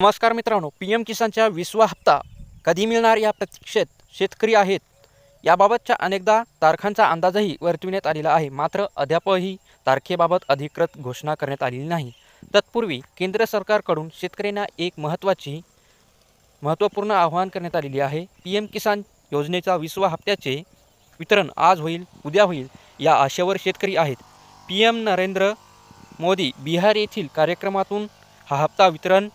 नमस्कार मित्रांनो, P M किसानचा 20वा हप्ता कधी मिळणार या प्रतीक्षेत शेतकरी आहेत. याबाबतच्या अनेकदा तारखांचा अंदाजही वर्तविण्यात आलेला आहे, मात्र अद्यापही तारखेबाबत अधिकृत घोषणा करण्यात आलेली नाही. तत्पूर्वी केंद्र सरकारकडून शेतकऱ्यांना एक महत्त्वपूर्ण आवाहन करण्यात आलेले आहे. पी एम किसान योजनेचा 20वा हप्त्याचे वितरण आज होईल, उद्या होईल या आशेवर शेतकरी आहेत. PM नरेंद्र मोदी बिहार येथील कार्यक्रमातून हा हप्ता वितरण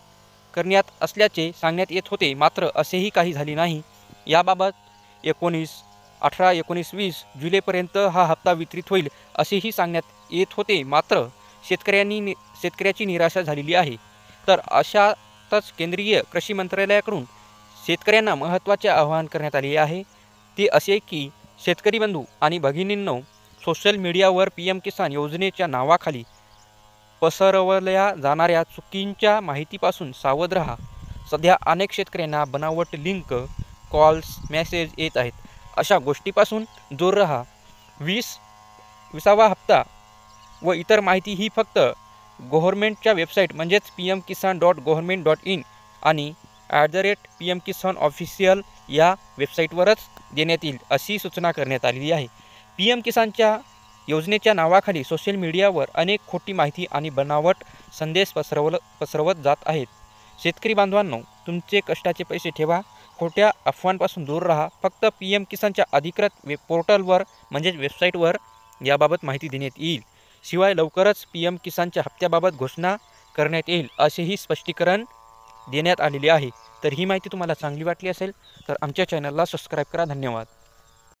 करण्यात असल्याचे सांगण्यात येत होते, मात्र असेही काही झाले नाही. याबाबत 18, 19, 20 जुलैपर्यंत हा हप्ता वितरित होईल असेही सांगण्यात येत होते, मात्र शेतकऱ्याची निराशा झालेली आहे. तर अशातच केंद्रीय कृषी मंत्रालयाकडून शेतकऱ्यांना महत्त्वाचे आवाहन करण्यात आले आहे. ते असे की शेतकरी बंधू आणि भगिनींनो, सोशल मीडियावर PM किसान योजनेच्या नावाखाली पसरवल्या जाणाऱ्या चुकीच्या माहितीपासून सावध राहा. सध्या अनेक शेतकऱ्यांना बनावट लिंक, कॉल्स, मेसेज येत आहेत. अशा गोष्टीपासून दूर राहा. 20वा हप्ता व इतर माहिती ही फक्त गव्हर्नमेंटच्या वेबसाईट म्हणजेच pmkisan.government.in आणि @PMKisan ऑफिशियल या वेबसाईटवरच देण्यात येईल अशी सूचना करण्यात आलेली आहे. PM किसानच्या योजनेच्या नावाखाली सोशल मीडियावर अनेक खोटी माहिती आणि बनावट संदेश पसरवत जात आहेत. शेतकरी बांधवांनो, तुमचे कष्टाचे पैसे ठेवा. खोट्या अफवांपासून दूर राहा. फक्त PM किसानच्या अधिकृत पोर्टलवर म्हणजेच वेबसाईटवर याबाबत माहिती देण्यात येईल. शिवाय लवकरच PM किसानच्या हप्त्याबाबत घोषणा करण्यात येईल असेही स्पष्टीकरण देण्यात आलेले आहे. तर ही माहिती तुम्हाला चांगली वाटली असेल तर आमच्या चॅनलला सबस्क्राईब करा. धन्यवाद.